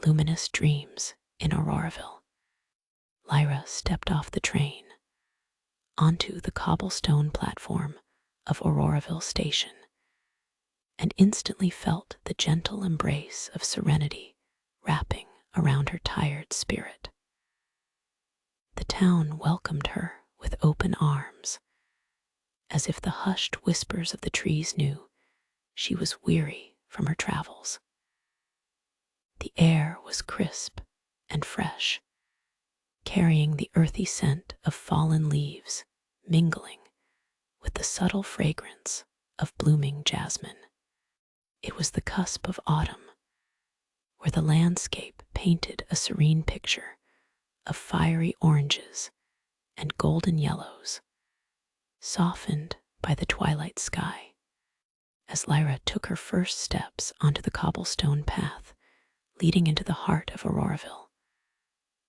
Luminous Dreams in Auroraville. Lyra stepped off the train onto the cobblestone platform of Auroraville station and instantly felt the gentle embrace of serenity wrapping around her tired spirit. The town welcomed her with open arms, as if the hushed whispers of the trees knew she was weary from her travels. The air was crisp and fresh, carrying the earthy scent of fallen leaves, mingling with the subtle fragrance of blooming jasmine. It was the cusp of autumn, where the landscape painted a serene picture of fiery oranges and golden yellows, softened by the twilight sky. As Lyra took her first steps onto the cobblestone path leading into the heart of Auroraville,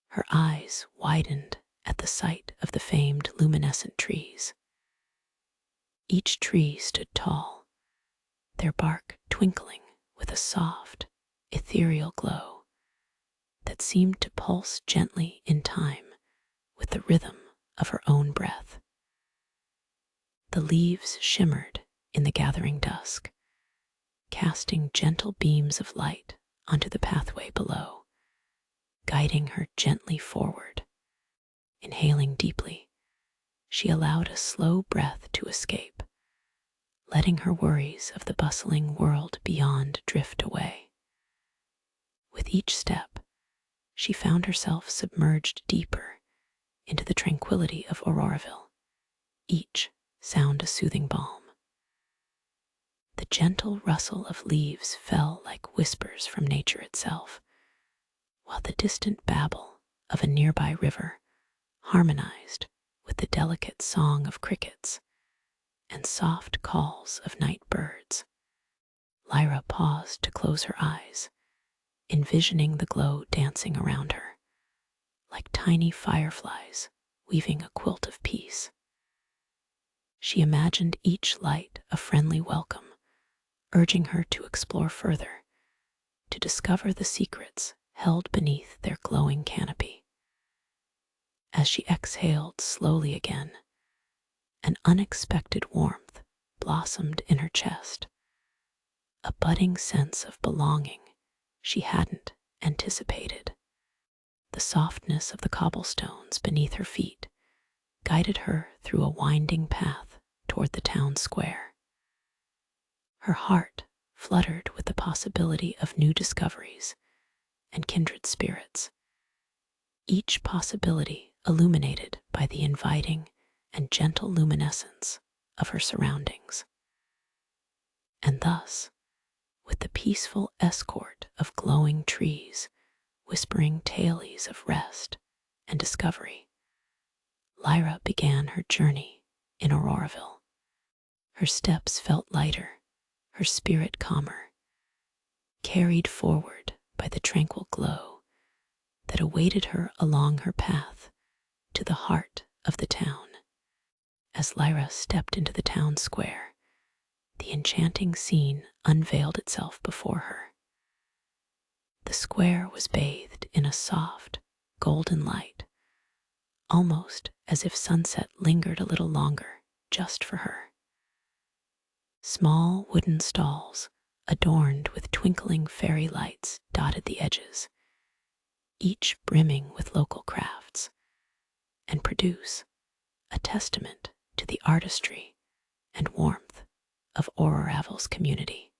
her eyes widened at the sight of the famed luminescent trees. Each tree stood tall, their bark twinkling with a soft, ethereal glow that seemed to pulse gently in time with the rhythm of her own breath. The leaves shimmered in the gathering dusk, casting gentle beams of light onto the pathway below, guiding her gently forward. Inhaling deeply, she allowed a slow breath to escape, letting her worries of the bustling world beyond drift away. With each step, she found herself submerged deeper into the tranquility of Auroraville, each sound a soothing balm. The gentle rustle of leaves fell like whispers from nature itself, while the distant babble of a nearby river harmonized with the delicate song of crickets and soft calls of night birds. Lyra paused to close her eyes, envisioning the glow dancing around her, like tiny fireflies weaving a quilt of peace. She imagined each light a friendly welcome, urging her to explore further, to discover the secrets held beneath their glowing canopy. As she exhaled slowly again, an unexpected warmth blossomed in her chest, a budding sense of belonging she hadn't anticipated. The softness of the cobblestones beneath her feet guided her through a winding path toward the town square. Her heart fluttered with the possibility of new discoveries and kindred spirits, each possibility illuminated by the inviting and gentle luminescence of her surroundings. And thus, with the peaceful escort of glowing trees whispering tales of rest and discovery, Lyra began her journey in Auroraville. Her steps felt lighter, her spirit calmer, carried forward by the tranquil glow that awaited her along her path to the heart of the town. As Lyra stepped into the town square, the enchanting scene unveiled itself before her. The square was bathed in a soft, golden light, almost as if sunset lingered a little longer just for her. Small wooden stalls, adorned with twinkling fairy lights, dotted the edges, each brimming with local crafts, and produce a testament to the artistry and warmth of Auroraville's community.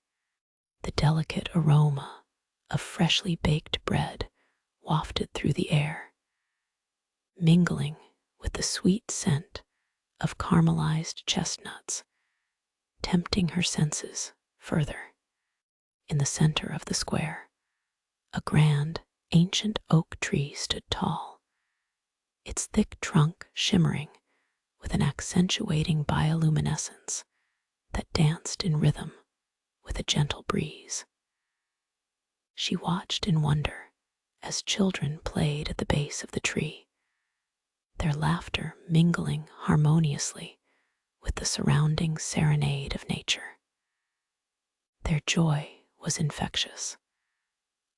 The delicate aroma of freshly baked bread wafted through the air, mingling with the sweet scent of caramelized chestnuts, tempting her senses further. In the center of the square, a grand, ancient oak tree stood tall, its thick trunk shimmering with an accentuating bioluminescence that danced in rhythm with a gentle breeze. She watched in wonder as children played at the base of the tree, their laughter mingling harmoniously with the surrounding serenade of nature. Their joy was infectious,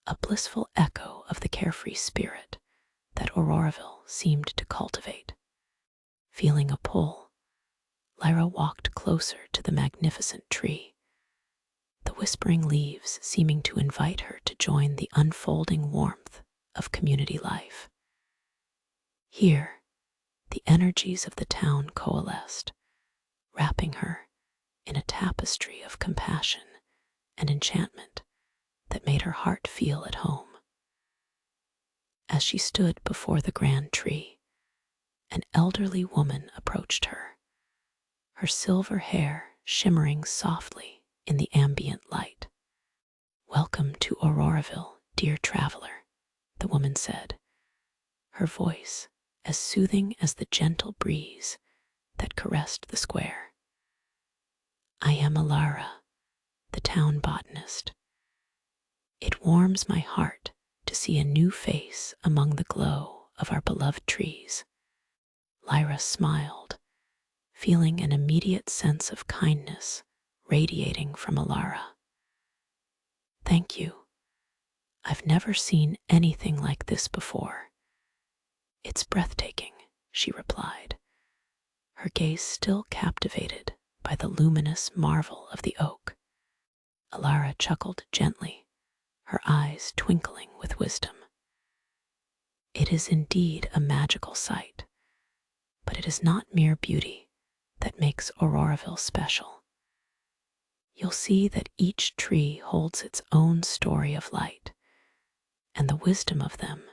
a blissful echo of the carefree spirit that Auroraville seemed to cultivate. Feeling a pull, Lyra walked closer to the magnificent tree, the whispering leaves seeming to invite her to join the unfolding warmth of community life. Here, the energies of the town coalesced, wrapping her in a tapestry of compassion and enchantment that made her heart feel at home. As she stood before the grand tree, an elderly woman approached her, her silver hair shimmering softly in the ambient light. "Welcome to Auroraville, dear traveler," the woman said, her voice as soothing as the gentle breeze that caressed the square. "I am Elara, the town botanist. It warms my heart to see a new face among the glow of our beloved trees." Lyra smiled, feeling an immediate sense of kindness radiating from Elara. "Thank you. I've never seen anything like this before." "It's breathtaking," she replied, her gaze still captivated by the luminous marvel of the oak. Elara chuckled gently, her eyes twinkling with wisdom. "It is indeed a magical sight, but it is not mere beauty that makes Auroraville special. You'll see that each tree holds its own story of light, and the wisdom of them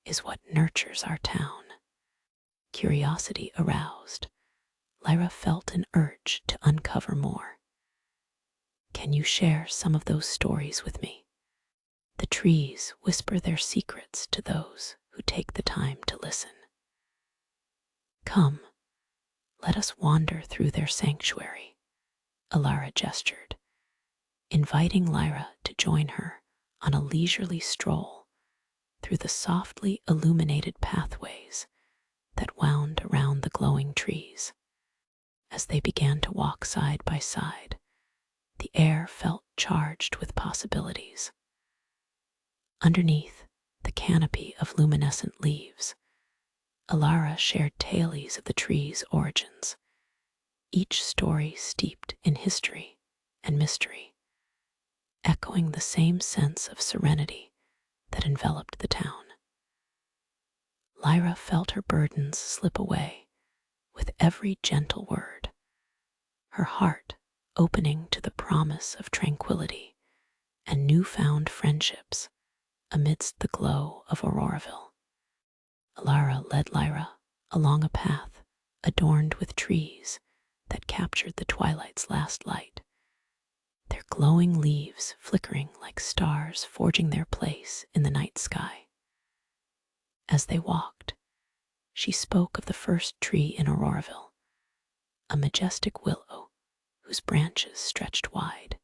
is what nurtures our town." Curiosity aroused, Lyra felt an urge to uncover more. "Can you share some of those stories with me? The trees whisper their secrets to those who take the time to listen." "Come, let us wander through their sanctuary," Elara gestured, inviting Lyra to join her on a leisurely stroll through the softly illuminated pathways that wound around the glowing trees. As they began to walk side by side, the air felt charged with possibilities. Underneath the canopy of luminescent leaves, Elara shared tales of the tree's origins, each story steeped in history and mystery, echoing the same sense of serenity that enveloped the town. Lyra felt her burdens slip away with every gentle word, her heart opening to the promise of tranquility and newfound friendships amidst the glow of Auroraville. Elara led Lyra along a path adorned with trees that captured the twilight's last light, their glowing leaves flickering like stars forging their place in the night sky. As they walked, she spoke of the first tree in Auroraville, a majestic willow whose branches stretched wide,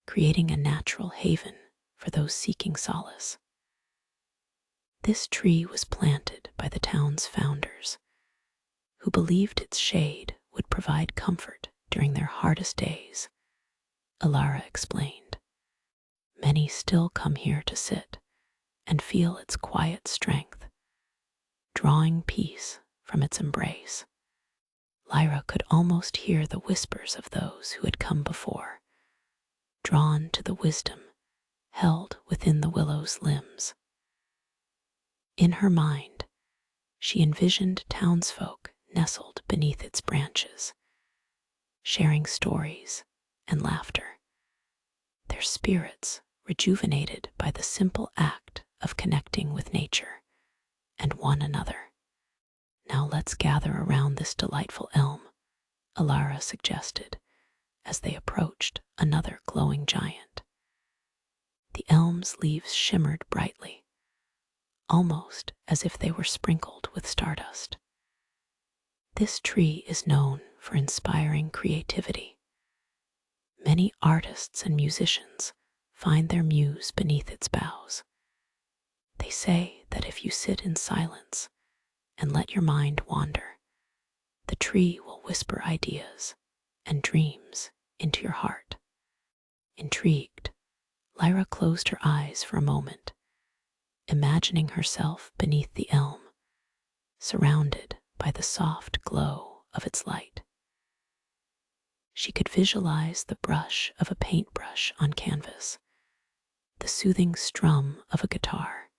creating a natural haven for those seeking solace. This tree was planted by the town's founders, who believed its shade would provide comfort during their hardest days, Elara explained. "Many still come here to sit and feel its quiet strength, drawing peace from its embrace." Lyra could almost hear the whispers of those who had come before, drawn to the wisdom held within the willow's limbs. In her mind, she envisioned townsfolk nestled beneath its branches, sharing stories and laughter, their spirits rejuvenated by the simple act of connecting with nature and one another. "Now let's gather around this delightful elm," Elara suggested as they approached another glowing giant. The elm's leaves shimmered brightly, almost as if they were sprinkled with stardust. This tree is known for inspiring creativity. Many artists and musicians find their muse beneath its boughs. They say that if you sit in silence and let your mind wander, the tree will whisper ideas and dreams into your heart. Intrigued, Lyra closed her eyes for a moment, imagining herself beneath the elm, surrounded by the soft glow of its light. She could visualize the brush of a paintbrush on canvas, the soothing strum of a guitar,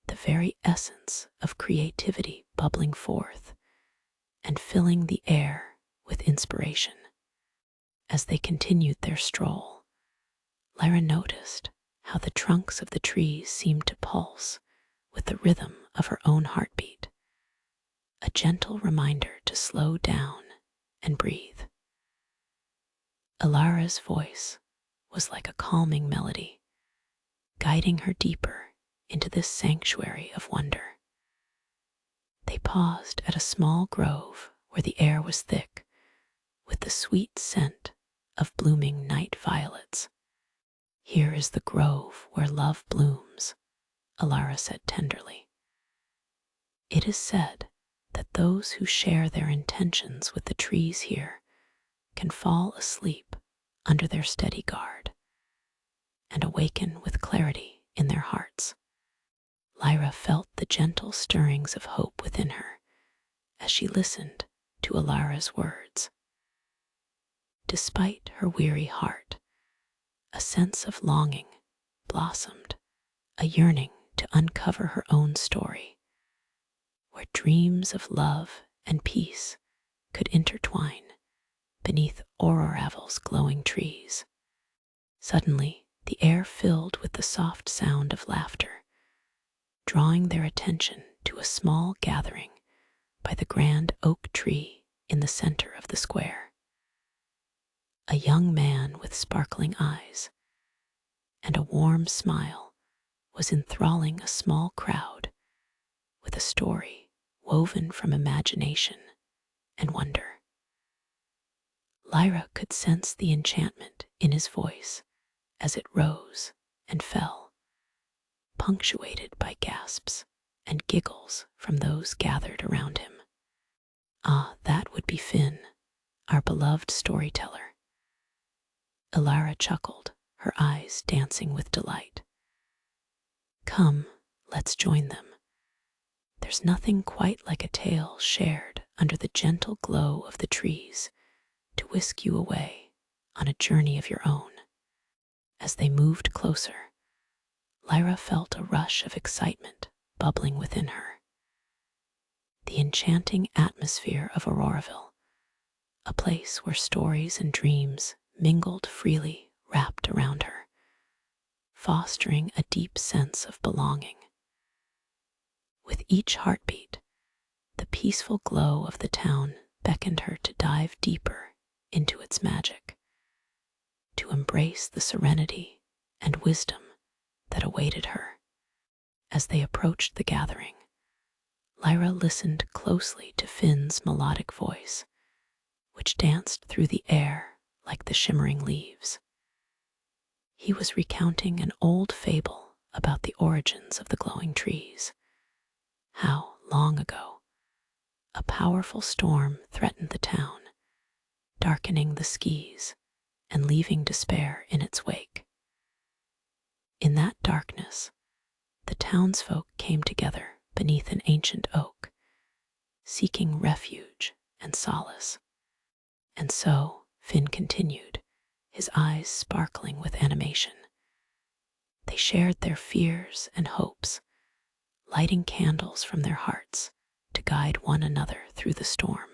the very essence of creativity bubbling forth and filling the air with inspiration. As they continued their stroll, Lyra noticed how the trunks of the trees seemed to pulse with the rhythm of her own heartbeat, a gentle reminder to slow down and breathe. Elara's voice was like a calming melody, guiding her deeper into this sanctuary of wonder. They paused at a small grove where the air was thick with the sweet scent of blooming night violets. "Here is the grove where love blooms," Elara said tenderly. "It is said that those who share their intentions with the trees here can fall asleep under their steady guard and awaken with clarity in their hearts." Lyra felt the gentle stirrings of hope within her as she listened to Elara's words. Despite her weary heart, a sense of longing blossomed, a yearning to uncover her own story, where dreams of love and peace could intertwine beneath Auroraville's glowing trees. Suddenly, the air filled with the soft sound of laughter, drawing their attention to a small gathering by the grand oak tree in the center of the square. A young man with sparkling eyes and a warm smile was enthralling a small crowd with a story woven from imagination and wonder. Lyra could sense the enchantment in his voice as it rose and fell, punctuated by gasps and giggles from those gathered around him. Ah, that would be Finn, our beloved storyteller. Elara chuckled, her eyes dancing with delight. "Come, let's join them. There's nothing quite like a tale shared under the gentle glow of the trees to whisk you away on a journey of your own." As they moved closer, Lyra felt a rush of excitement bubbling within her. The enchanting atmosphere of Auroraville, a place where stories and dreams mingled freely, wrapped around her, fostering a deep sense of belonging. With each heartbeat, the peaceful glow of the town beckoned her to dive deeper into its magic, to embrace the serenity and wisdom that awaited her. As they approached the gathering, Lyra listened closely to Finn's melodic voice, which danced through the air like the shimmering leaves. He was recounting an old fable about the origins of the glowing trees, how, long ago, a powerful storm threatened the town, darkening the skies and leaving despair in its wake. In that darkness, the townsfolk came together beneath an ancient oak, seeking refuge and solace. And so, Finn continued, his eyes sparkling with animation. They shared their fears and hopes, lighting candles from their hearts to guide one another through the storm.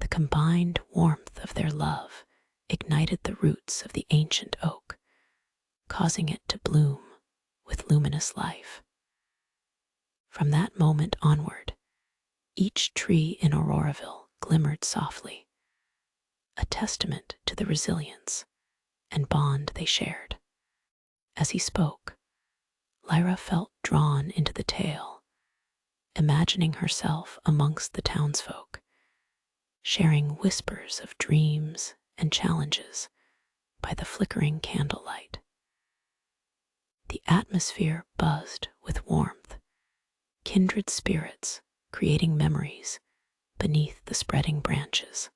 The combined warmth of their love ignited the roots of the ancient oak, causing it to bloom with luminous life. From that moment onward, each tree in Auroraville glimmered softly, a testament to the resilience and bond they shared. As he spoke, Lyra felt drawn into the tale, imagining herself amongst the townsfolk, sharing whispers of dreams and challenges by the flickering candlelight. The atmosphere buzzed with warmth, kindred spirits creating memories beneath the spreading branches.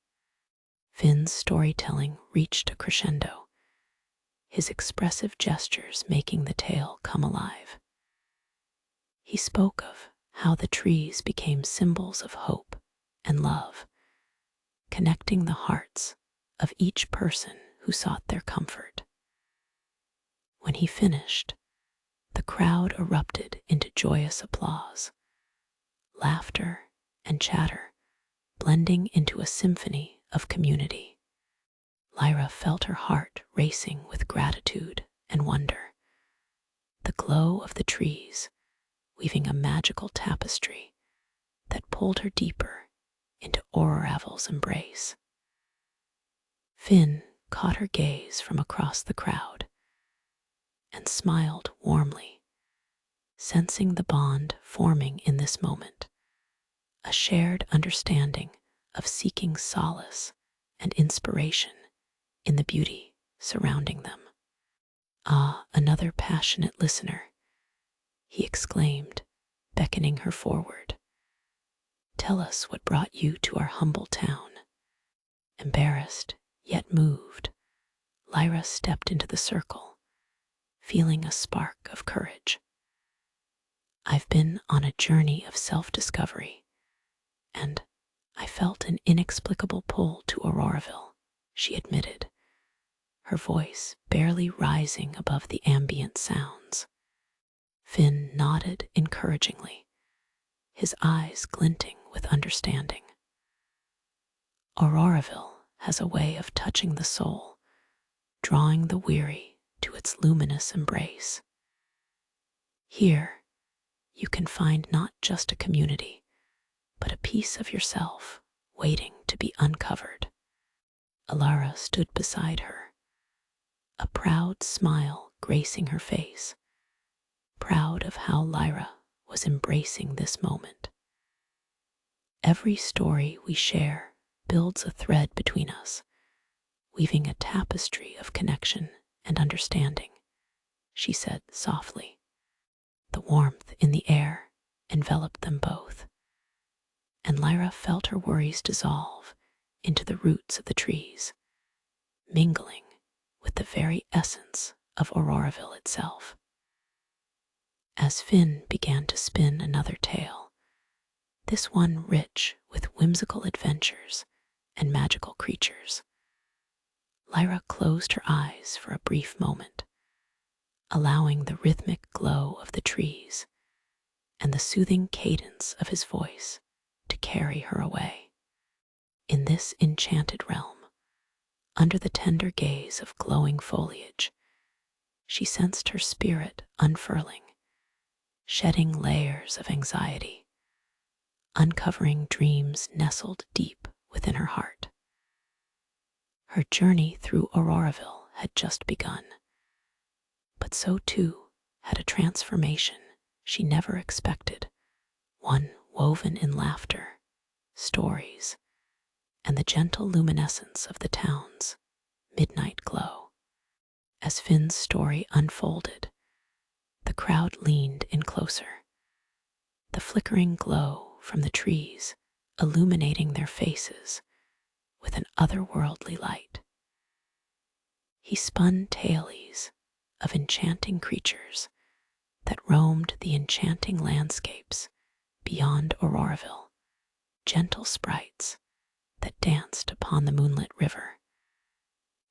Finn's storytelling reached a crescendo, his expressive gestures making the tale come alive. He spoke of how the trees became symbols of hope and love, connecting the hearts of each person who sought their comfort. When he finished, the crowd erupted into joyous applause, laughter and chatter blending into a symphony of community. Lyra felt her heart racing with gratitude and wonder. The glow of the trees weaving a magical tapestry that pulled her deeper into Auroraville's embrace. Finn caught her gaze from across the crowd and smiled warmly, sensing the bond forming in this moment, a shared understanding of seeking solace and inspiration in the beauty surrounding them. "Ah, another passionate listener," he exclaimed, beckoning her forward. "Tell us what brought you to our humble town." Embarrassed, yet moved, Lyra stepped into the circle, feeling a spark of courage. "I've been on a journey of self-discovery, and I felt an inexplicable pull to Auroraville," she admitted, her voice barely rising above the ambient sounds. Finn nodded encouragingly, his eyes glinting with understanding. "Auroraville has a way of touching the soul, drawing the weary to its luminous embrace. Here, you can find not just a community, but a piece of yourself waiting to be uncovered." Elara stood beside her, a proud smile gracing her face, proud of how Lyra was embracing this moment. "Every story we share builds a thread between us, weaving a tapestry of connection and understanding," she said softly. The warmth in the air enveloped them both, and Lyra felt her worries dissolve into the roots of the trees, mingling with the very essence of Auroraville itself. As Finn began to spin another tale, this one rich with whimsical adventures and magical creatures, Lyra closed her eyes for a brief moment, allowing the rhythmic glow of the trees and the soothing cadence of his voice to carry her away. In this enchanted realm, under the tender gaze of glowing foliage, she sensed her spirit unfurling, shedding layers of anxiety, uncovering dreams nestled deep within her heart. Her journey through Auroraville had just begun, but so too had a transformation she never expected, one woven in laughter, stories, and the gentle luminescence of the town's midnight glow. As Finn's story unfolded, the crowd leaned in closer, the flickering glow from the trees illuminating their faces with an otherworldly light. He spun tales of enchanting creatures that roamed the enchanting landscapes beyond Auroraville, gentle sprites that danced upon the moonlit river,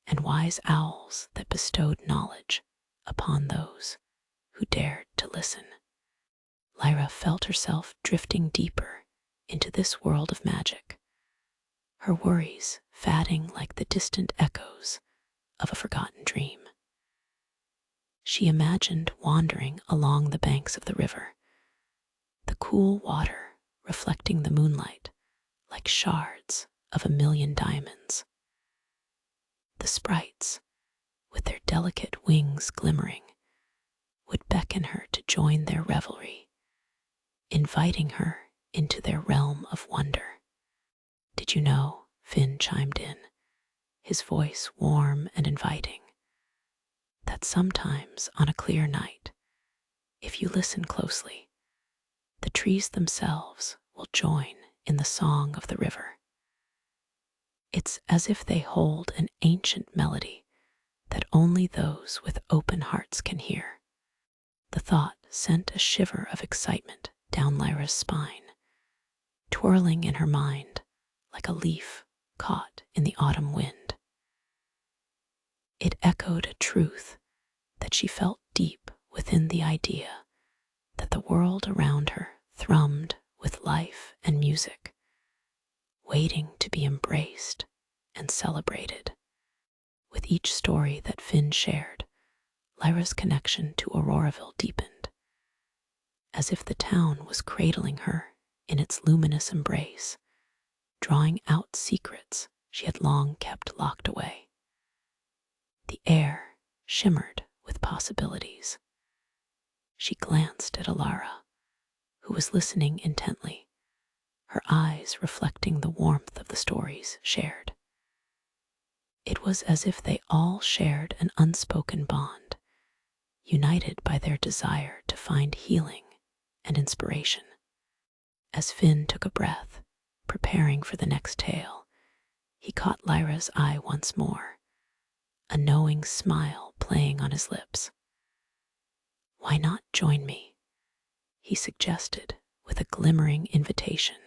and wise owls that bestowed knowledge upon those who dared to listen. Lyra felt herself drifting deeper into this world of magic, her worries fading like the distant echoes of a forgotten dream. She imagined wandering along the banks of the river, the cool water reflecting the moonlight like shards of a million diamonds. The sprites, with their delicate wings glimmering, would beckon her to join their revelry, inviting her into their realm of wonder. "Did you know," Finn chimed in, his voice warm and inviting, "that sometimes on a clear night, if you listen closely, the trees themselves will join in the song of the river? It's as if they hold an ancient melody that only those with open hearts can hear. The thought sent a shiver of excitement down Lyra's spine, twirling in her mind like a leaf caught in the autumn wind. It echoed a truth that she felt deep within the idea that the world around her thrummed with life and music, waiting to be embraced and celebrated. With each story that Finn shared, Lyra's connection to Auroraville deepened, as if the town was cradling her in its luminous embrace, drawing out secrets she had long kept locked away. The air shimmered with possibilities. She glanced at Elara, who was listening intently, her eyes reflecting the warmth of the stories shared. It was as if they all shared an unspoken bond, united by their desire to find healing and inspiration. As Finn took a breath, preparing for the next tale, he caught Lyra's eye once more, a knowing smile playing on his lips. "Why not join me?" he suggested with a glimmering invitation.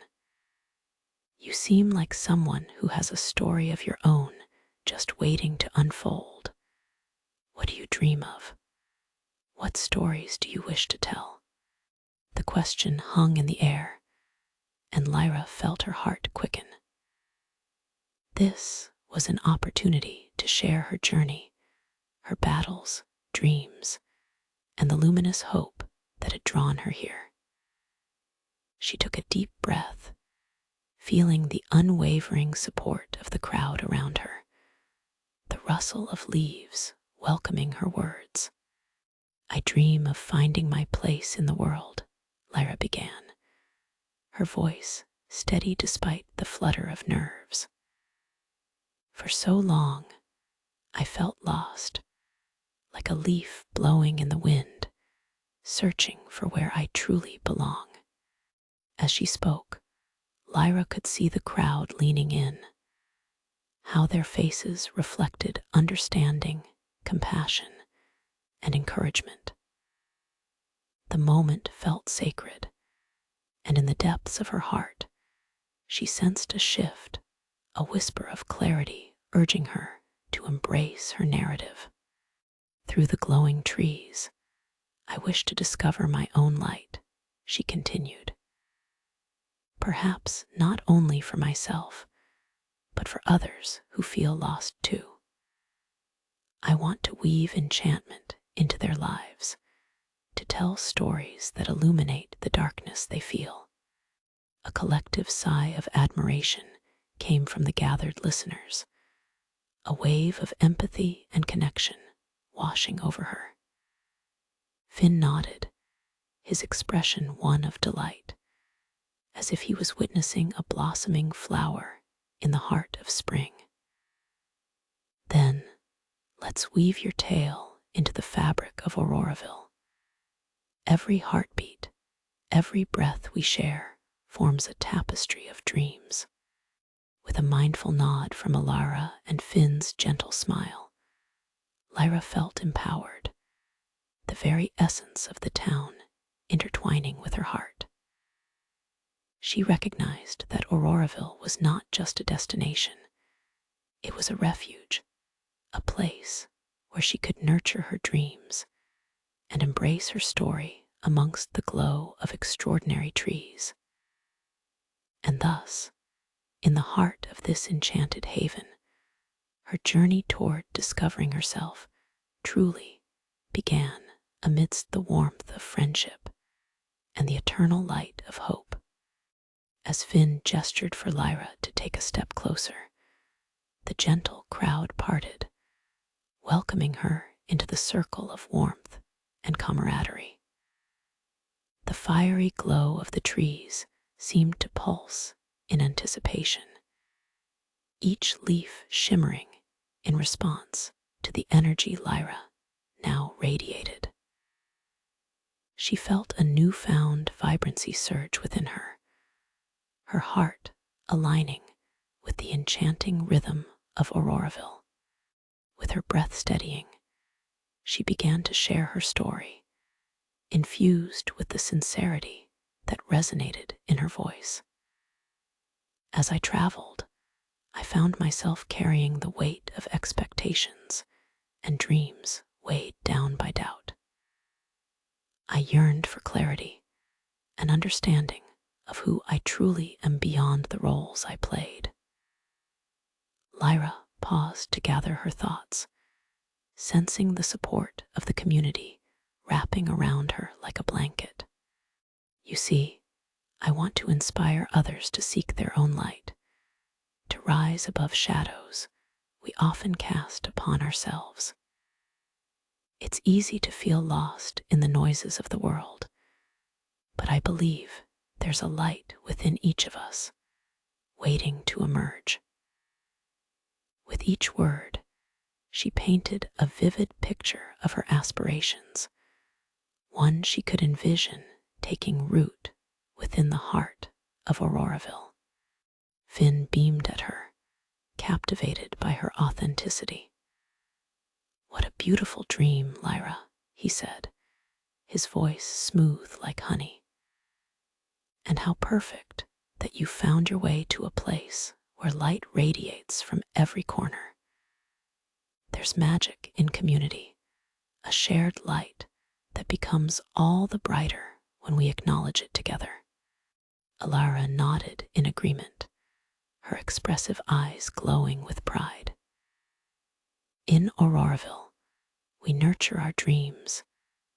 "You seem like someone who has a story of your own just waiting to unfold. What do you dream of? What stories do you wish to tell?" The question hung in the air, and Lyra felt her heart quicken. This was an opportunity to share her journey, her battles, dreams, and the luminous hope that had drawn her here. She took a deep breath, feeling the unwavering support of the crowd around her, the rustle of leaves welcoming her words. "I dream of finding my place in the world," Lyra began, her voice steady despite the flutter of nerves. "For so long, I felt lost, like a leaf blowing in the wind, searching for where I truly belong." As she spoke, Lyra could see the crowd leaning in, how their faces reflected understanding, compassion, and encouragement. The moment felt sacred, and in the depths of her heart, she sensed a shift, a whisper of clarity urging her to embrace her narrative. "Through the glowing trees, I wish to discover my own light," she continued. "Perhaps not only for myself, but for others who feel lost too. I want to weave enchantment into their lives, to tell stories that illuminate the darkness they feel." A collective sigh of admiration came from the gathered listeners, a wave of empathy and connection washing over her. Finn nodded, his expression one of delight, as if he was witnessing a blossoming flower in the heart of spring. "Then, let's weave your tale into the fabric of Auroraville. Every heartbeat, every breath we share forms a tapestry of dreams." With a mindful nod from Elara and Finn's gentle smile, Lyra felt empowered, the very essence of the town intertwining with her heart. She recognized that Auroraville was not just a destination. It was a refuge, a place where she could nurture her dreams and embrace her story amongst the glow of extraordinary trees. And thus, in the heart of this enchanted haven, her journey toward discovering herself truly began amidst the warmth of friendship and the eternal light of hope. As Finn gestured for Lyra to take a step closer, the gentle crowd parted, welcoming her into the circle of warmth and camaraderie. The fiery glow of the trees seemed to pulse in anticipation, each leaf shimmering in response to the energy Lyra now radiated. She felt a newfound vibrancy surge within her, her heart aligning with the enchanting rhythm of Auroraville. With her breath steadying, she began to share her story, infused with the sincerity that resonated in her voice. As I traveled, I found myself carrying the weight of expectations and dreams weighed down by doubt. I yearned for clarity, an understanding of who I truly am beyond the roles I played. Lyra paused to gather her thoughts, sensing the support of the community wrapping around her like a blanket. You see, I want to inspire others to seek their own light, to rise above shadows we often cast upon ourselves. It's easy to feel lost in the noises of the world, but I believe there's a light within each of us, waiting to emerge. With each word, she painted a vivid picture of her aspirations, one she could envision taking root within the heart of Auroraville. Finn beamed at her, captivated by her authenticity. "What a beautiful dream, Lyra," he said, his voice smooth like honey. "And how perfect that you found your way to a place where light radiates from every corner. There's magic in community, a shared light that becomes all the brighter when we acknowledge it together." Elara nodded in agreement, her expressive eyes glowing with pride. In Auroraville, we nurture our dreams,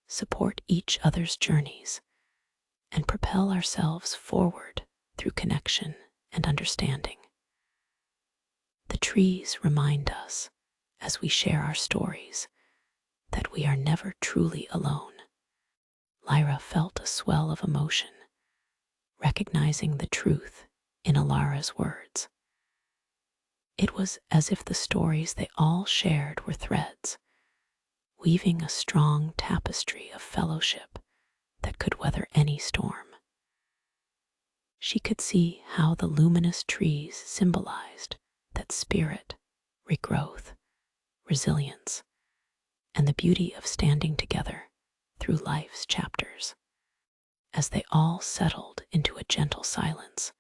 support each other's journeys, and propel ourselves forward through connection and understanding. The trees remind us, as we share our stories, that we are never truly alone. Lyra felt a swell of emotion, recognizing the truth in Elara's words. It was as if the stories they all shared were threads, weaving a strong tapestry of fellowship that could weather any storm. She could see how the luminous trees symbolized that spirit, regrowth, resilience, and the beauty of standing together through life's chapters. As they all settled into a gentle silence,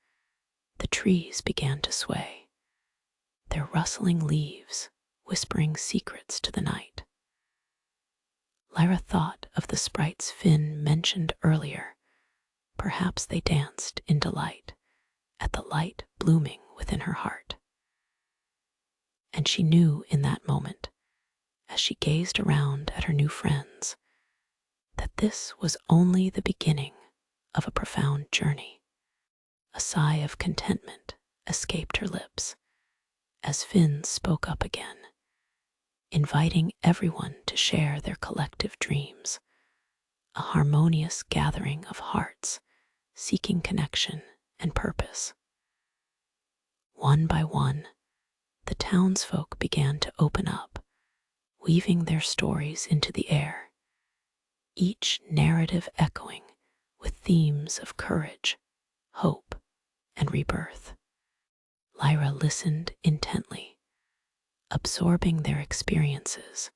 the trees began to sway, their rustling leaves whispering secrets to the night. Lyra thought of the sprites Finn mentioned earlier. Perhaps they danced in delight at the light blooming within her heart. And she knew in that moment, as she gazed around at her new friends, that this was only the beginning of a profound journey. A sigh of contentment escaped her lips as Finn spoke up again, inviting everyone to share their collective dreams, a harmonious gathering of hearts seeking connection and purpose. One by one, the townsfolk began to open up, weaving their stories into the air, each narrative echoing with themes of courage, hope, and rebirth. Lyra listened intently, absorbing their experiences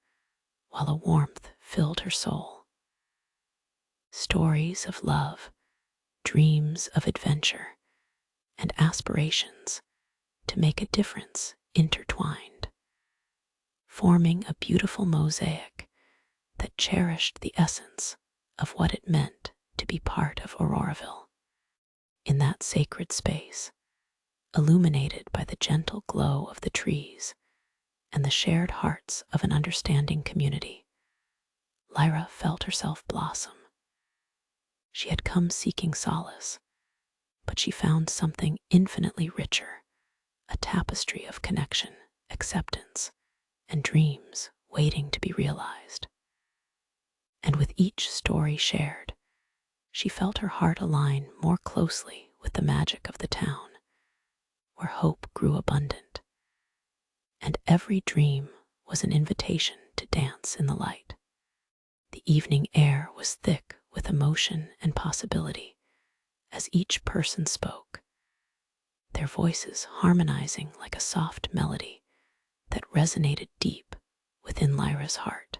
while a warmth filled her soul. Stories of love, dreams of adventure, and aspirations to make a difference intertwined, forming a beautiful mosaic that cherished the essence of what it meant to be part of Auroraville. In that sacred space, illuminated by the gentle glow of the trees and the shared hearts of an understanding community, Lyra felt herself blossom. She had come seeking solace, but she found something infinitely richer, a tapestry of connection, acceptance, and dreams waiting to be realized. And with each story shared, she felt her heart align more closely with the magic of the town, where hope grew abundant, and every dream was an invitation to dance in the light. The evening air was thick with emotion and possibility as each person spoke, their voices harmonizing like a soft melody that resonated deep within Lyra's heart.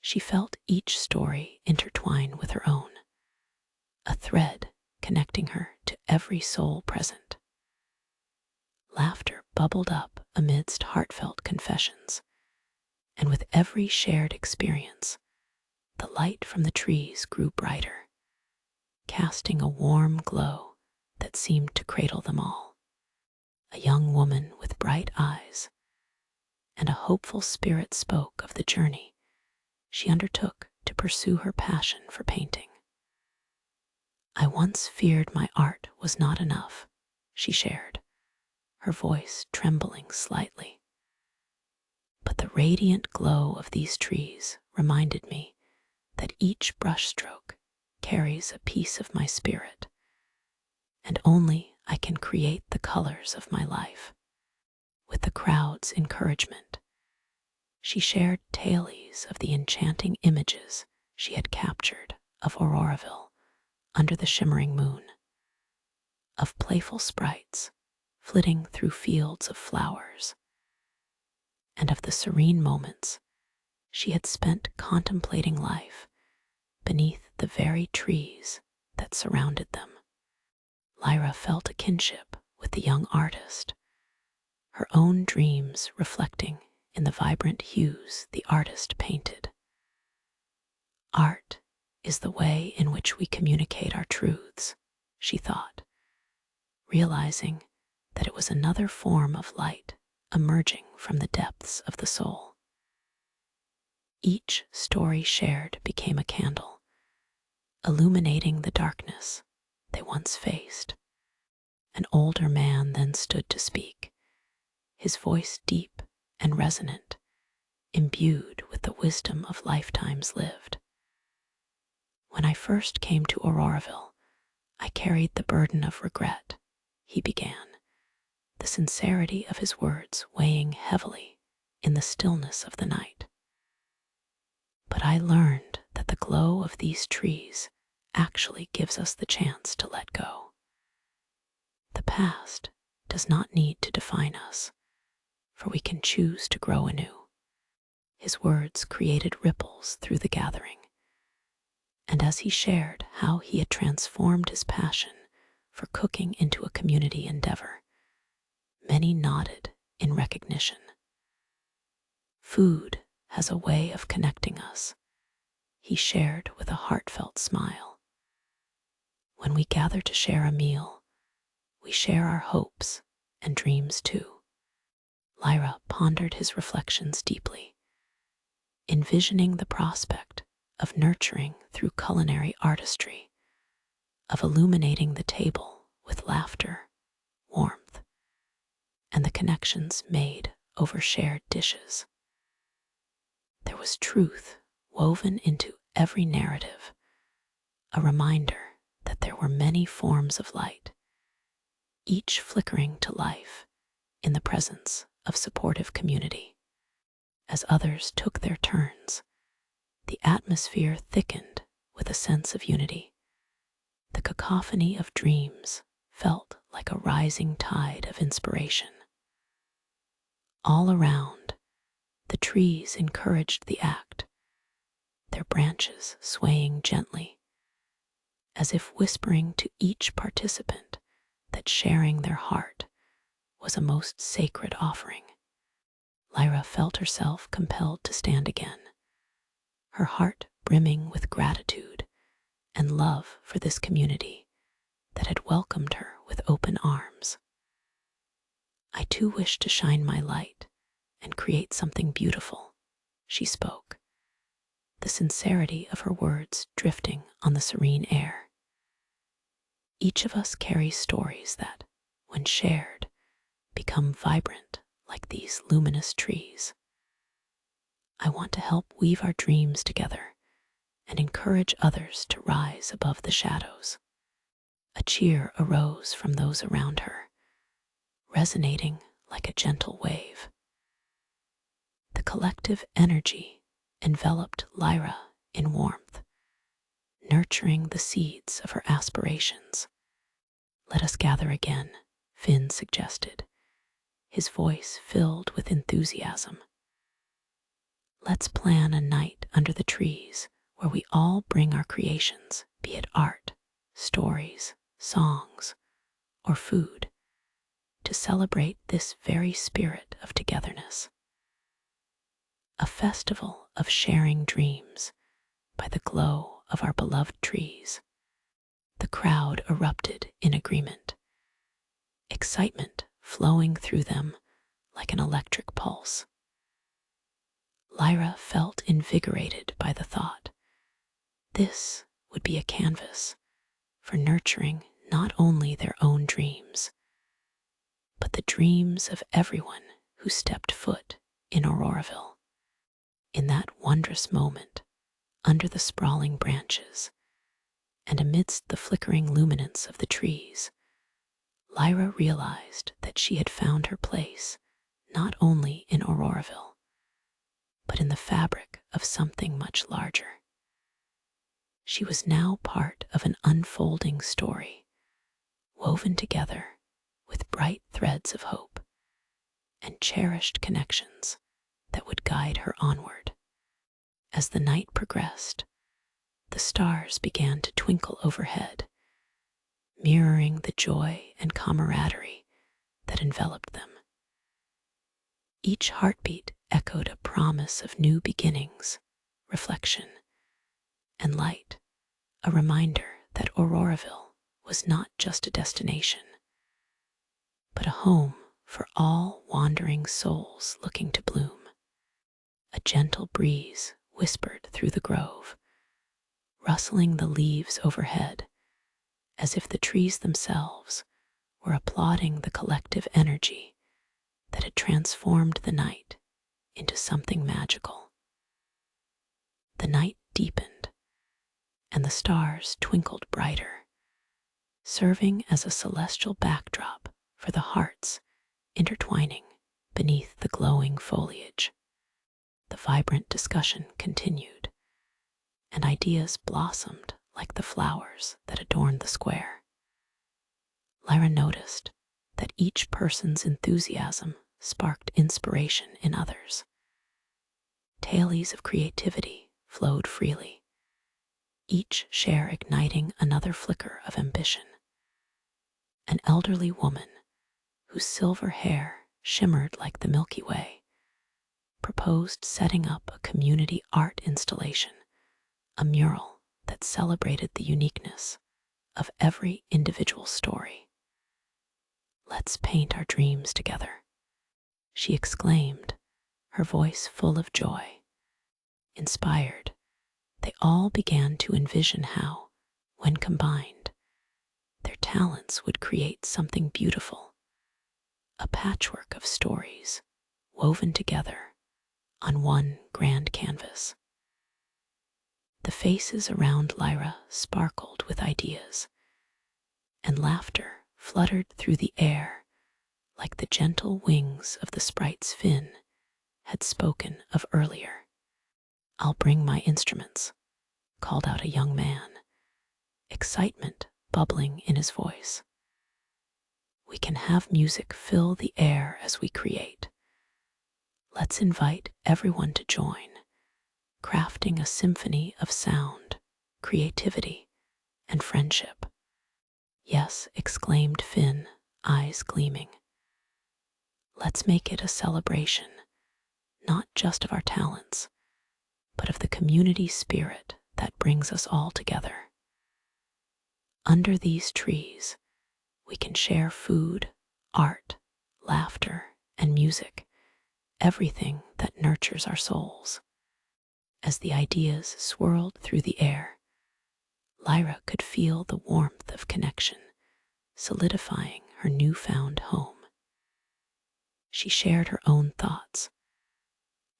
She felt each story intertwine with her own, a thread connecting her to every soul present. Laughter bubbled up amidst heartfelt confessions, and with every shared experience, the light from the trees grew brighter, casting a warm glow that seemed to cradle them all. A young woman with bright eyes and a hopeful spirit spoke of the journey she undertook to pursue her passion for painting. "I once feared my art was not enough," she shared, her voice trembling slightly. "But the radiant glow of these trees reminded me that each brushstroke carries a piece of my spirit, and only I can create the colors of my life." With the crowd's encouragement, she shared tales of the enchanting images she had captured of Auroraville under the shimmering moon, of playful sprites flitting through fields of flowers, and of the serene moments she had spent contemplating life beneath the very trees that surrounded them. Lyra felt a kinship with the young artist, her own dreams reflecting in the vibrant hues the artist painted. "Art is the way in which we communicate our truths," she thought, realizing that it was another form of light emerging from the depths of the soul. Each story shared became a candle, illuminating the darkness they once faced. An older man then stood to speak, his voice deep and resonant, imbued with the wisdom of lifetimes lived. "When I first came to Auroraville, I carried the burden of regret," he began, the sincerity of his words weighing heavily in the stillness of the night. "But I learned that the glow of these trees actually gives us the chance to let go. The past does not need to define us, for we can choose to grow anew." His words created ripples through the gathering, and as he shared how he had transformed his passion for cooking into a community endeavor, many nodded in recognition. "Food has a way of connecting us," he shared with a heartfelt smile. "When we gather to share a meal, we share our hopes and dreams too." Lyra pondered his reflections deeply, envisioning the prospect of nurturing through culinary artistry, of illuminating the table with laughter, warmth, and the connections made over shared dishes. There was truth woven into every narrative, a reminder that there were many forms of light, each flickering to life in the presence of supportive community. As others took their turns, the atmosphere thickened with a sense of unity. The cacophony of dreams felt like a rising tide of inspiration. All around, the trees encouraged the act, their branches swaying gently, as if whispering to each participant that sharing their heart was a most sacred offering. Lyra felt herself compelled to stand again, her heart brimming with gratitude and love for this community that had welcomed her with open arms. "I too wish to shine my light and create something beautiful," she spoke, the sincerity of her words drifting on the serene air. "Each of us carries stories that, when shared, become vibrant like these luminous trees. I want to help weave our dreams together and encourage others to rise above the shadows." A cheer arose from those around her, resonating like a gentle wave. The collective energy enveloped Lyra in warmth, nurturing the seeds of her aspirations. "Let us gather again," Finn suggested, his voice filled with enthusiasm. Let's plan a night under the trees where we all bring our creations, be it art, stories, songs, or food, to celebrate this very spirit of togetherness. A festival of sharing dreams by the glow of our beloved trees. The crowd erupted in agreement, excitement flowing through them like an electric pulse. Lyra felt invigorated by the thought. This would be a canvas for nurturing not only their own dreams, but the dreams of everyone who stepped foot in Auroraville. In that wondrous moment, under the sprawling branches, and amidst the flickering luminance of the trees, Lyra realized that she had found her place not only in Auroraville, but in the fabric of something much larger. She was now part of an unfolding story, woven together with bright threads of hope and cherished connections that would guide her onward. As the night progressed, the stars began to twinkle overhead, mirroring the joy and camaraderie that enveloped them. Each heartbeat echoed a promise of new beginnings, reflection, and light, a reminder that Auroraville was not just a destination, but a home for all wandering souls looking to bloom. A gentle breeze whispered through the grove, rustling the leaves overhead, as if the trees themselves were applauding the collective energy that had transformed the night into something magical. The night deepened, and the stars twinkled brighter, serving as a celestial backdrop for the hearts intertwining beneath the glowing foliage. The vibrant discussion continued, and ideas blossomed like the flowers that adorned the square. Lyra noticed that each person's enthusiasm sparked inspiration in others. Tales of creativity flowed freely, each share igniting another flicker of ambition. An elderly woman, whose silver hair shimmered like the Milky Way, proposed setting up a community art installation, a mural that celebrated the uniqueness of every individual story. "Let's paint our dreams together," she exclaimed, her voice full of joy. Inspired, they all began to envision how, when combined, their talents would create something beautiful, a patchwork of stories woven together on one grand canvas. The faces around Lyra sparkled with ideas, and laughter fluttered through the air like the gentle wings of the sprite's Finn had spoken of earlier. "I'll bring my instruments," called out a young man, excitement bubbling in his voice. "We can have music fill the air as we create. Let's invite everyone to join, crafting a symphony of sound, creativity, and friendship." "Yes," exclaimed Finn, eyes gleaming. "Let's make it a celebration, not just of our talents, but of the community spirit that brings us all together. Under these trees, we can share food, art, laughter, and music, everything that nurtures our souls." As the ideas swirled through the air, Lyra could feel the warmth of connection solidifying her newfound home. She shared her own thoughts.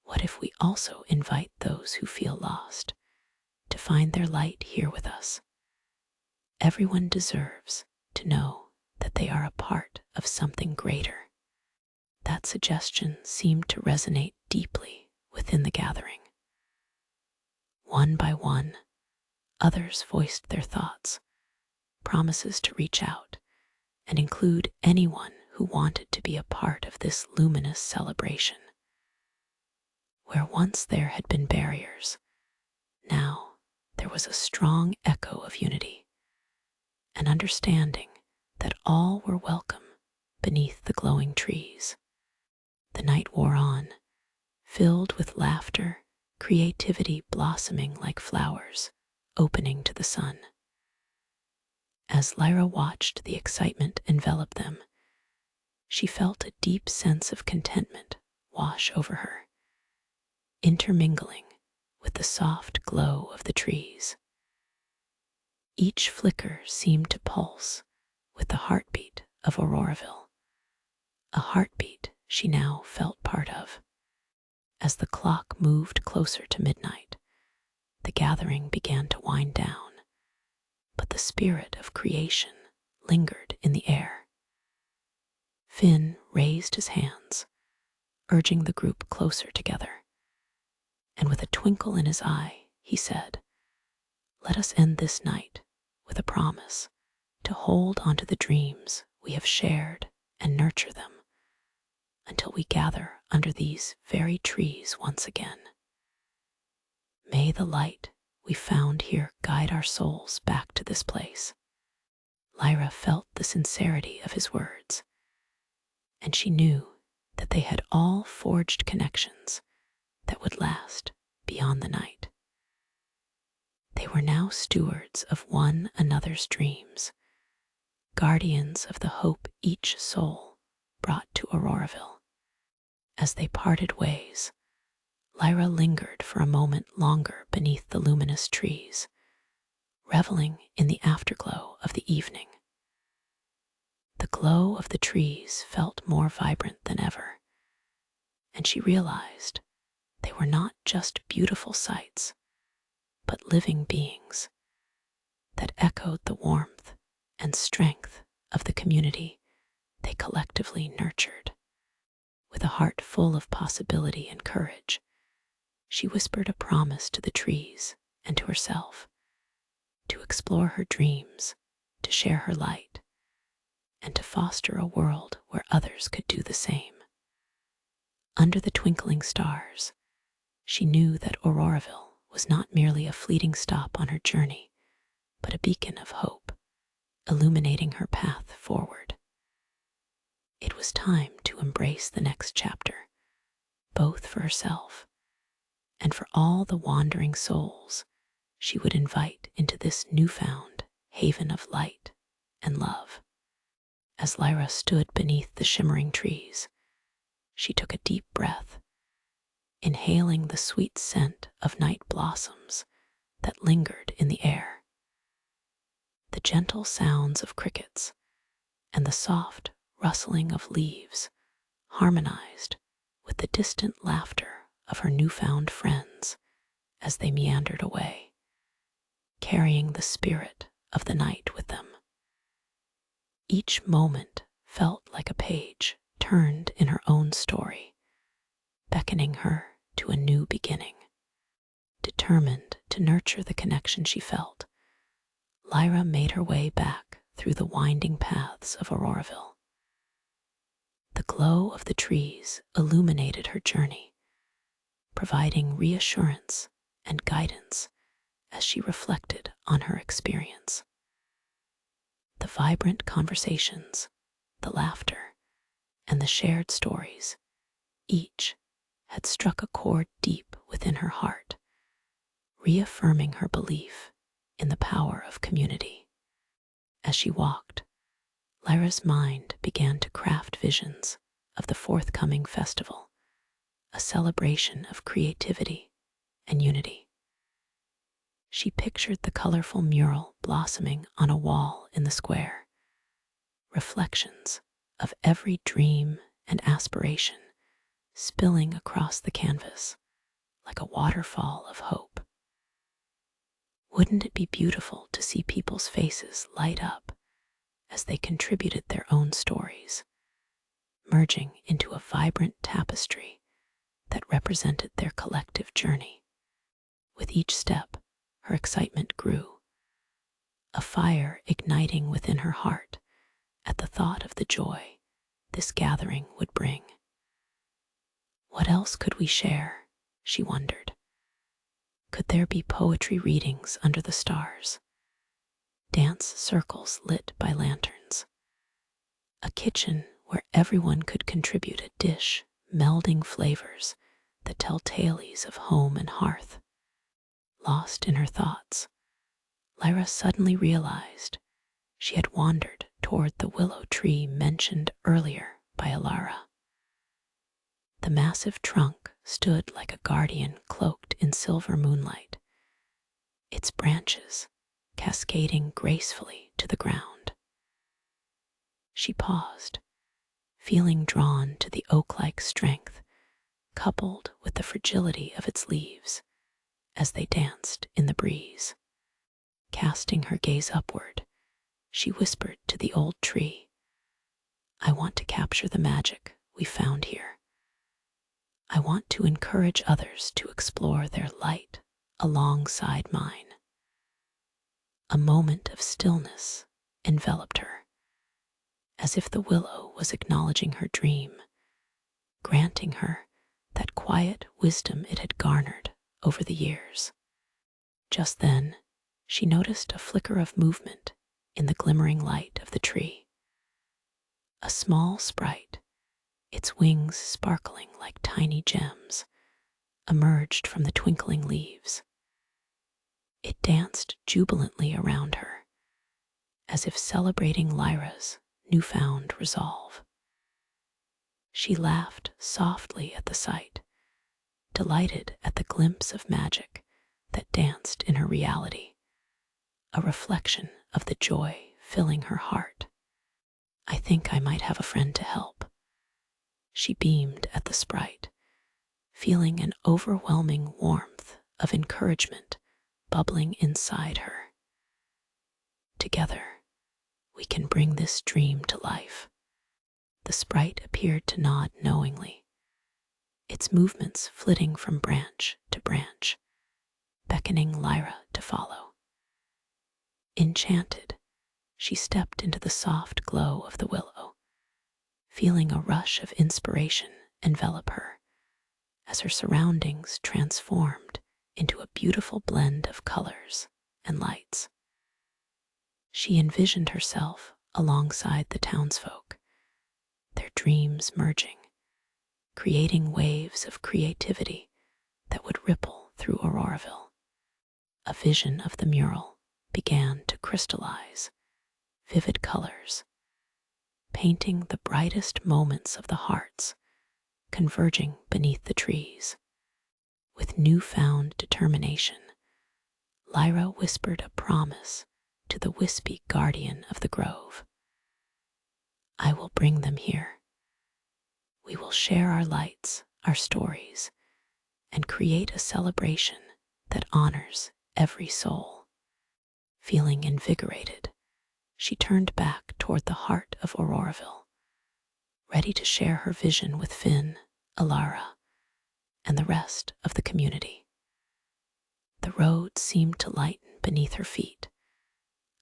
What if we also invite those who feel lost to find their light here with us? Everyone deserves to know that they are a part of something greater. That suggestion seemed to resonate deeply within the gathering. One by one, others voiced their thoughts, promises to reach out and include anyone who wanted to be a part of this luminous celebration. Where once there had been barriers, now there was a strong echo of unity, an understanding that all were welcome beneath the glowing trees. The night wore on, filled with laughter, creativity blossoming like flowers, opening to the sun. As Lyra watched the excitement envelop them, she felt a deep sense of contentment wash over her, intermingling with the soft glow of the trees. Each flicker seemed to pulse with the heartbeat of Auroraville, a heartbeat she now felt part of. As the clock moved closer to midnight, the gathering began to wind down, but the spirit of creation lingered in the air. Finn raised his hands, urging the group closer together, and with a twinkle in his eye, he said, "Let us end this night with a promise to hold onto the dreams we have shared and nurture them until we gather under these very trees once again. May the light we found here guide our souls back to this place." Lyra felt the sincerity of his words, and she knew that they had all forged connections that would last beyond the night. They were now stewards of one another's dreams, guardians of the hope each soul brought to Auroraville. As they parted ways, Lyra lingered for a moment longer beneath the luminous trees, reveling in the afterglow of the evening. The glow of the trees felt more vibrant than ever, and she realized they were not just beautiful sights, but living beings that echoed the warmth and strength of the community they collectively nurtured. With a heart full of possibility and courage, she whispered a promise to the trees and to herself to explore her dreams, to share her light, and to foster a world where others could do the same. Under the twinkling stars, she knew that Auroraville was not merely a fleeting stop on her journey, but a beacon of hope, illuminating her path forward. It was time to embrace the next chapter, both for herself and for all the wandering souls she would invite into this newfound haven of light and love. As Lyra stood beneath the shimmering trees, she took a deep breath, inhaling the sweet scent of night blossoms that lingered in the air. The gentle sounds of crickets and the soft rustling of leaves harmonized with the distant laughter of her newfound friends as they meandered away, carrying the spirit of the night with them. Each moment felt like a page turned in her own story, beckoning her to a new beginning. Determined to nurture the connection she felt, Lyra made her way back through the winding paths of Auroraville. The glow of the trees illuminated her journey, providing reassurance and guidance as she reflected on her experience. The vibrant conversations, the laughter, and the shared stories, each had struck a chord deep within her heart, reaffirming her belief in the power of community. As she walked, Lyra's mind began to craft visions of the forthcoming festival, a celebration of creativity and unity. She pictured the colorful mural blossoming on a wall in the square, reflections of every dream and aspiration spilling across the canvas like a waterfall of hope. Wouldn't it be beautiful to see people's faces light up as they contributed their own stories, merging into a vibrant tapestry that represented their collective journey? With each step, her excitement grew, a fire igniting within her heart at the thought of the joy this gathering would bring. What else could we share she wondered. Could there be poetry readings under the stars? Dance circles lit by lanterns? A kitchen where everyone could contribute a dish, melding flavors that tell tales of home and hearth? Lost in her thoughts, Lyra suddenly realized she had wandered toward the willow tree mentioned earlier by Elara. The massive trunk stood like a guardian cloaked in silver moonlight, its branches cascading gracefully to the ground. She paused, feeling drawn to the oak-like strength coupled with the fragility of its leaves as they danced in the breeze. Casting her gaze upward, she whispered to the old tree, "I want to capture the magic we found here. I want to encourage others to explore their light alongside mine." A moment of stillness enveloped her, as if the willow was acknowledging her dream, granting her that quiet wisdom it had garnered over the years. Just then, she noticed a flicker of movement in the glimmering light of the tree. A small sprite, its wings sparkling like tiny gems, emerged from the twinkling leaves. It danced jubilantly around her, as if celebrating Lyra's newfound resolve. She laughed softly at the sight, delighted at the glimpse of magic that danced in her reality, a reflection of the joy filling her heart. "I think I might have a friend to help." She beamed at the sprite, feeling an overwhelming warmth of encouragement bubbling inside her. "Together, we can bring this dream to life." The sprite appeared to nod knowingly, its movements flitting from branch to branch, beckoning Lyra to follow. Enchanted, she stepped into the soft glow of the willow, feeling a rush of inspiration envelop her as her surroundings transformed into a beautiful blend of colors and lights. She envisioned herself alongside the townsfolk, their dreams merging, creating waves of creativity that would ripple through Auroraville. A vision of the mural began to crystallize, vivid colors, painting the brightest moments of the hearts converging beneath the trees. With newfound determination, Lyra whispered a promise to the wispy guardian of the grove. "I will bring them here. We will share our lights, our stories, and create a celebration that honors every soul." Feeling invigorated, she turned back toward the heart of Auroraville, ready to share her vision with Finn, Elara, and the rest of the community. The road seemed to lighten beneath her feet,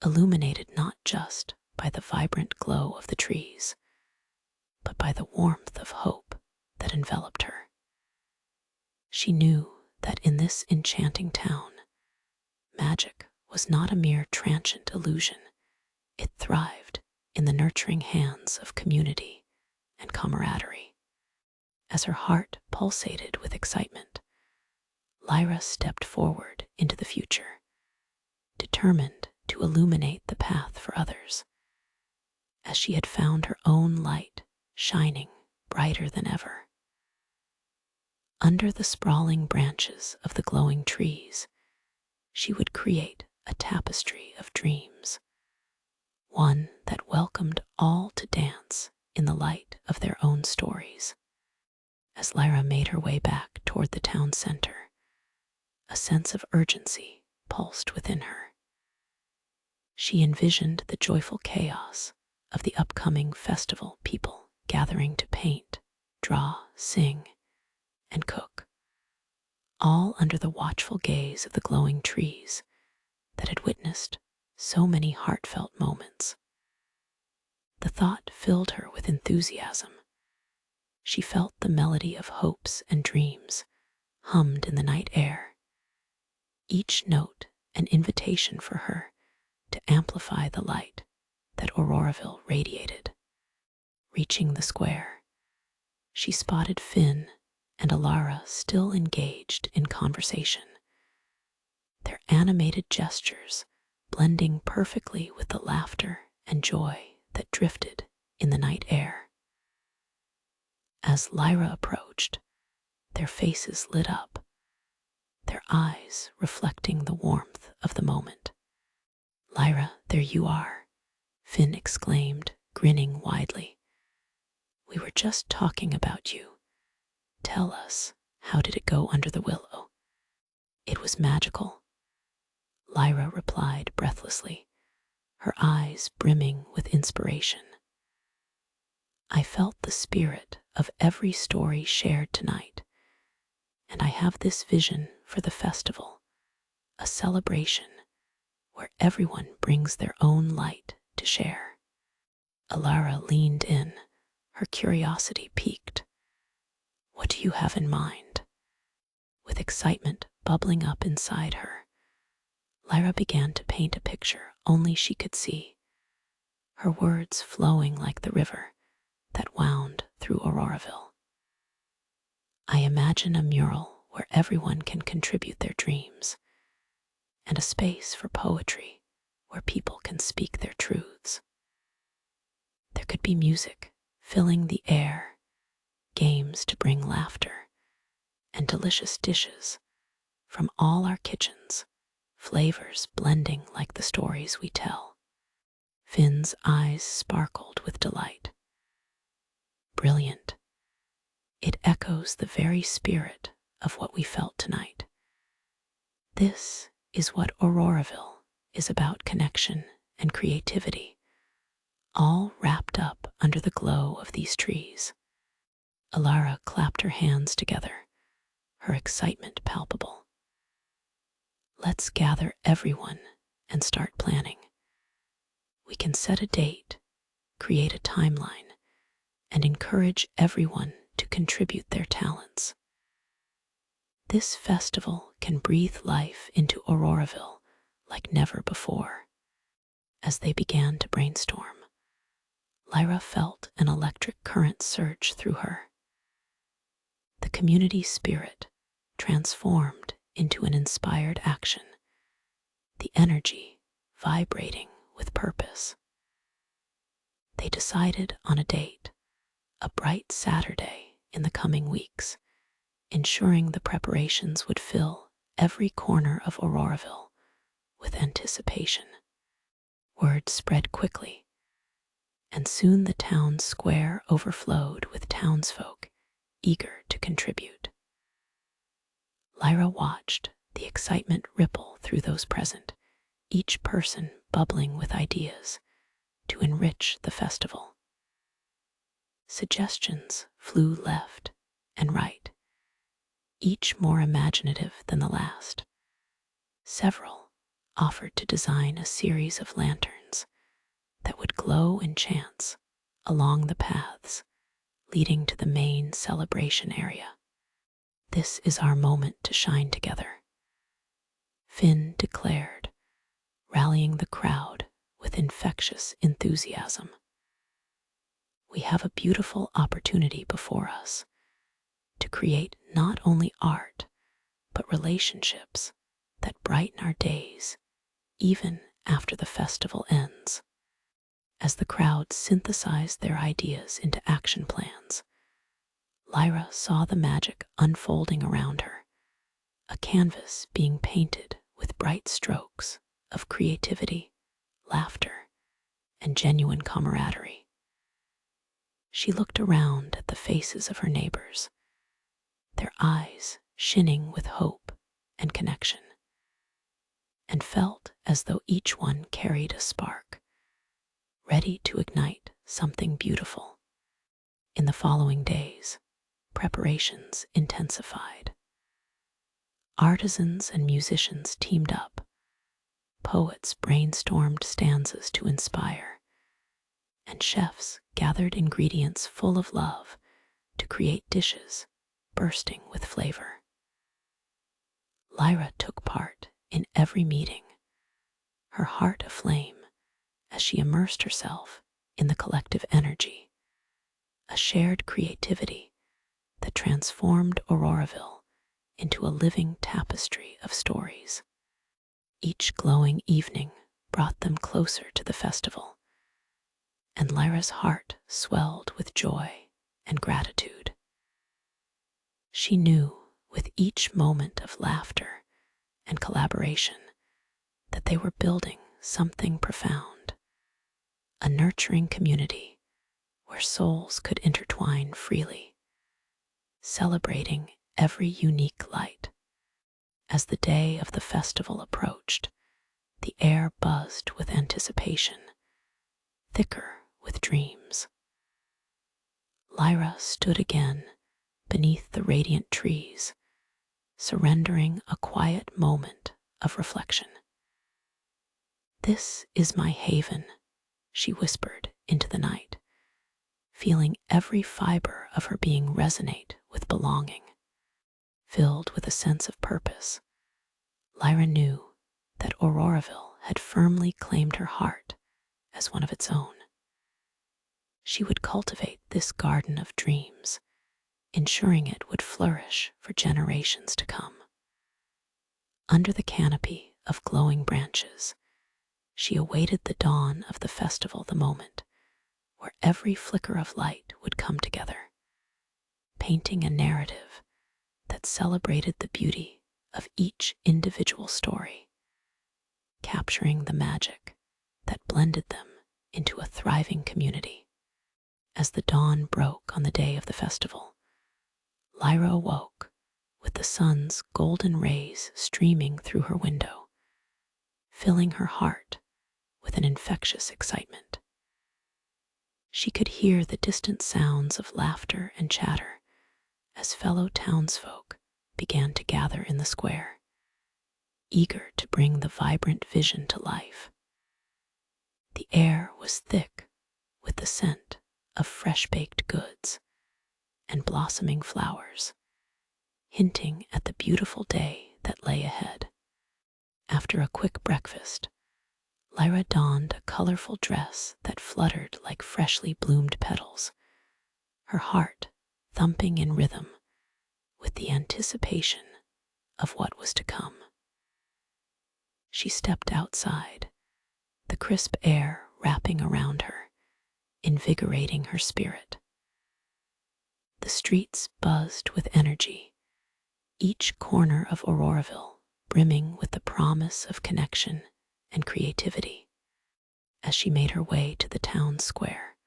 illuminated not just by the vibrant glow of the trees, but by the warmth of hope that enveloped her. She knew that in this enchanting town, magic was not a mere transient illusion. It thrived in the nurturing hands of community and camaraderie. As her heart pulsated with excitement, Lyra stepped forward into the future, determined to illuminate the path for others, as she had found her own light shining brighter than ever. Under the sprawling branches of the glowing trees, she would create a tapestry of dreams, one that welcomed all to dance in the light of their own stories. As Lyra made her way back toward the town center, a sense of urgency pulsed within her. She envisioned the joyful chaos of the upcoming festival, people gathering to paint, draw, sing, and cook, all under the watchful gaze of the glowing trees that had witnessed so many heartfelt moments. The thought filled her with enthusiasm. She felt the melody of hopes and dreams hummed in the night air, each note an invitation for her to amplify the light that Auroraville radiated. Reaching the square, she spotted Finn and Elara still engaged in conversation, their animated gestures blending perfectly with the laughter and joy that drifted in the night air. As Lyra approached, their faces lit up, their eyes reflecting the warmth of the moment. "Lyra, there you are," Finn exclaimed, grinning widely. "We were just talking about you. Tell us, how did it go under the willow?" "It was magical," Lyra replied breathlessly, her eyes brimming with inspiration. "I felt the spirit of every story shared tonight, and I have this vision for the festival, a celebration where everyone brings their own light to share." Elara leaned in, her curiosity piqued. "What do you have in mind?" With excitement bubbling up inside her, Lyra began to paint a picture only she could see, her words flowing like the river that wound through Auroraville. "I imagine a mural where everyone can contribute their dreams, and a space for poetry where people can speak their truths. There could be music filling the air, games to bring laughter, and delicious dishes from all our kitchens, flavors blending like the stories we tell." Finn's eyes sparkled with delight. "Brilliant. It echoes the very spirit of what we felt tonight. This is what Auroraville is about: connection and creativity, all wrapped up under the glow of these trees." Elara clapped her hands together, her excitement palpable. "Let's gather everyone and start planning. We can set a date, create a timeline, and encourage everyone to contribute their talents. This festival can breathe life into Auroraville like never before." As they began to brainstorm, Lyra felt an electric current surge through her. The community spirit transformed into an inspired action, the energy vibrating with purpose. They decided on a date, a bright Saturday in the coming weeks, ensuring the preparations would fill every corner of Auroraville with anticipation. Word spread quickly, and soon the town square overflowed with townsfolk eager to contribute. Lyra watched the excitement ripple through those present, each person bubbling with ideas to enrich the festival. Suggestions flew left and right, each more imaginative than the last. Several offered to design a series of lanterns that would glow in chance along the paths leading to the main celebration area. "This is our moment to shine together," Finn declared, rallying the crowd with infectious enthusiasm. "We have a beautiful opportunity before us to create not only art, but relationships that brighten our days even after the festival ends." As the crowd synthesized their ideas into action plans, Lyra saw the magic unfolding around her, a canvas being painted with bright strokes of creativity, laughter, and genuine camaraderie. She looked around at the faces of her neighbors, their eyes shining with hope and connection, and felt as though each one carried a spark, ready to ignite something beautiful. In the following days, preparations intensified. Artisans and musicians teamed up, poets brainstormed stanzas to inspire, and chefs gathered ingredients full of love to create dishes bursting with flavor. Lyra took part in every meeting, her heart aflame as she immersed herself in the collective energy, a shared creativity that transformed Auroraville into a living tapestry of stories. Each glowing evening brought them closer to the festival, and Lyra's heart swelled with joy and gratitude. She knew with each moment of laughter and collaboration that they were building something profound, a nurturing community where souls could intertwine freely, celebrating every unique light. As the day of the festival approached, the air buzzed with anticipation, thicker with dreams. Lyra stood again beneath the radiant trees, surrendering a quiet moment of reflection. "This is my haven," she whispered into the night, feeling every fiber of her being resonate with belonging. Filled with a sense of purpose, Lyra knew that Auroraville had firmly claimed her heart as one of its own. She would cultivate this garden of dreams, ensuring it would flourish for generations to come. Under the canopy of glowing branches, she awaited the dawn of the festival, the moment where every flicker of light would come together, painting a narrative that celebrated the beauty of each individual story, capturing the magic that blended them into a thriving community. As the dawn broke on the day of the festival, Lyra awoke with the sun's golden rays streaming through her window, filling her heart with an infectious excitement. She could hear the distant sounds of laughter and chatter as fellow townsfolk began to gather in the square, eager to bring the vibrant vision to life. The air was thick with the scent of fresh-baked goods and blossoming flowers, hinting at the beautiful day that lay ahead. After a quick breakfast, Lyra donned a colorful dress that fluttered like freshly bloomed petals, her heart thumping in rhythm with the anticipation of what was to come. She stepped outside, the crisp air wrapping around her, invigorating her spirit. The streets buzzed with energy, each corner of Auroraville brimming with the promise of connection and creativity. As she made her way to the town square,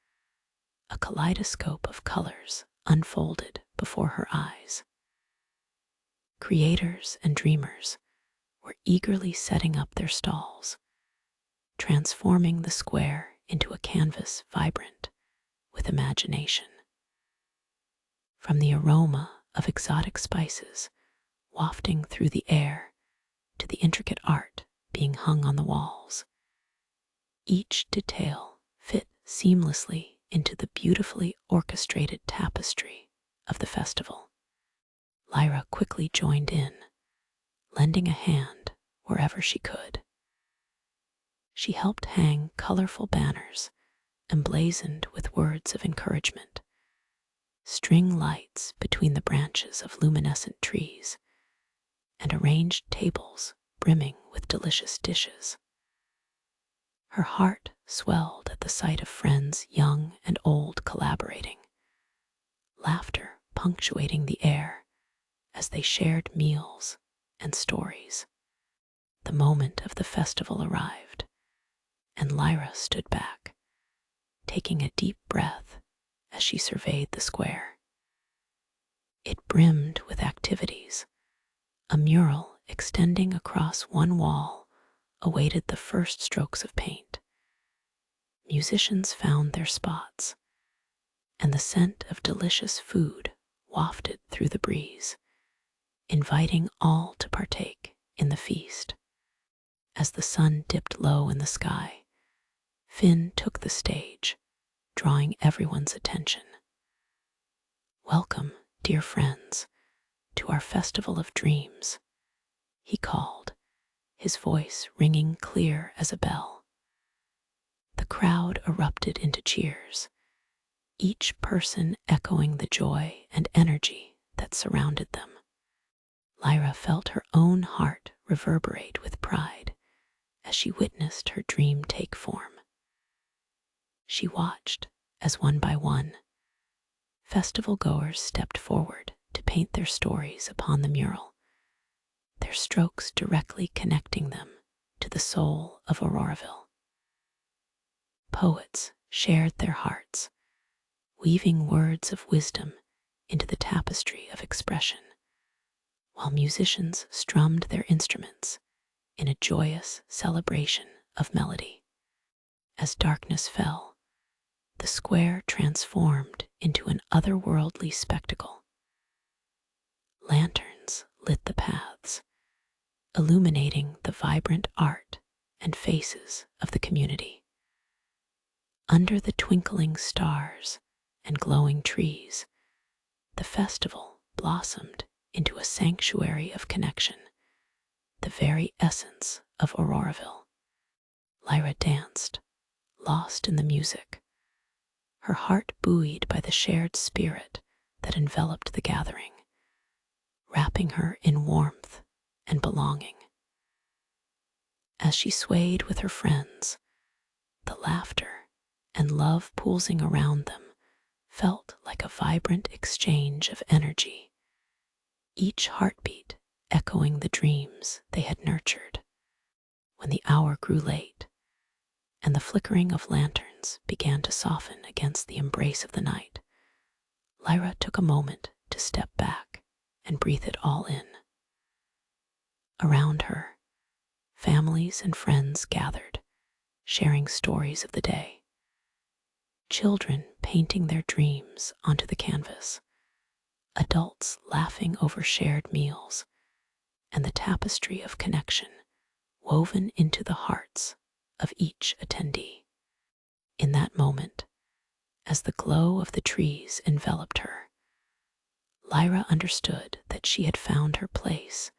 a kaleidoscope of colors unfolded before her eyes. Creators and dreamers were eagerly setting up their stalls, transforming the square into a canvas vibrant with imagination. From the aroma of exotic spices wafting through the air to the intricate art being hung on the walls, each detail fit seamlessly into the beautifully orchestrated tapestry of the festival. Lyra quickly joined in, lending a hand wherever she could. She helped hang colorful banners emblazoned with words of encouragement, string lights between the branches of luminescent trees, and arranged tables brimming with delicious dishes. Her heart swelled at the sight of friends young and old collaborating, laughter punctuating the air as they shared meals and stories. The moment of the festival arrived, and Lyra stood back, taking a deep breath as she surveyed the square. It brimmed with activities. A mural extending across one wall awaited the first strokes of paint. Musicians found their spots, and the scent of delicious food wafted through the breeze, inviting all to partake in the feast. As the sun dipped low in the sky, Finn took the stage, drawing everyone's attention. "Welcome, dear friends, to our festival of dreams," he called, his voice ringing clear as a bell. The crowd erupted into cheers, each person echoing the joy and energy that surrounded them. Lyra felt her own heart reverberate with pride as she witnessed her dream take form. She watched as one by one, festival goers stepped forward to paint their stories upon the mural, their strokes directly connecting them to the soul of Auroraville. Poets shared their hearts, weaving words of wisdom into the tapestry of expression, while musicians strummed their instruments in a joyous celebration of melody. As darkness fell, the square transformed into an otherworldly spectacle. Lanterns lit the paths, illuminating the vibrant art and faces of the community. Under the twinkling stars and glowing trees, the festival blossomed into a sanctuary of connection, the very essence of Auroraville. Lyra danced, lost in the music, her heart buoyed by the shared spirit that enveloped the gathering, wrapping her in warmth and belonging. As she swayed with her friends, the laughter and love pulsing around them felt like a vibrant exchange of energy, each heartbeat echoing the dreams they had nurtured. When the hour grew late, and the flickering of lanterns began to soften against the embrace of the night, Lyra took a moment to step back and breathe it all in. Around her, families and friends gathered, sharing stories of the day. Children painting their dreams onto the canvas, adults laughing over shared meals, and the tapestry of connection woven into the hearts of each attendee. In that moment, as the glow of the trees enveloped her, Lyra understood that she had found her place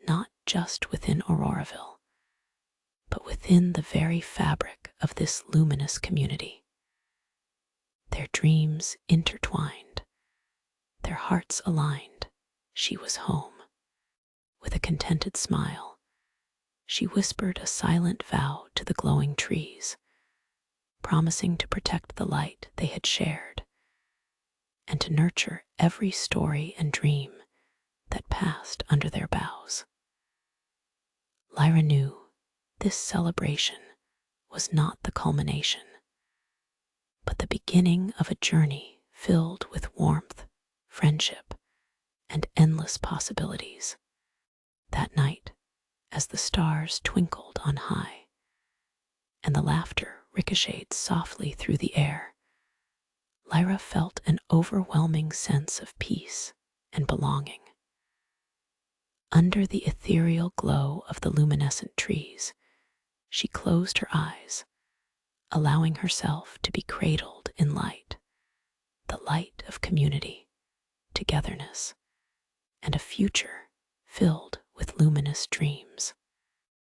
not just within Auroraville, but within the very fabric of this luminous community. Their dreams intertwined, their hearts aligned. She was home. With a contented smile, she whispered a silent vow to the glowing trees, promising to protect the light they had shared and to nurture every story and dream that passed under their boughs. Lyra knew this celebration was not the culmination, but the beginning of a journey filled with warmth, friendship, and endless possibilities. That night, as the stars twinkled on high, and the laughter ricocheted softly through the air, Lyra felt an overwhelming sense of peace and belonging. Under the ethereal glow of the luminescent trees, she closed her eyes, allowing herself to be cradled in light, the light of community, togetherness, and a future filled with luminous dreams.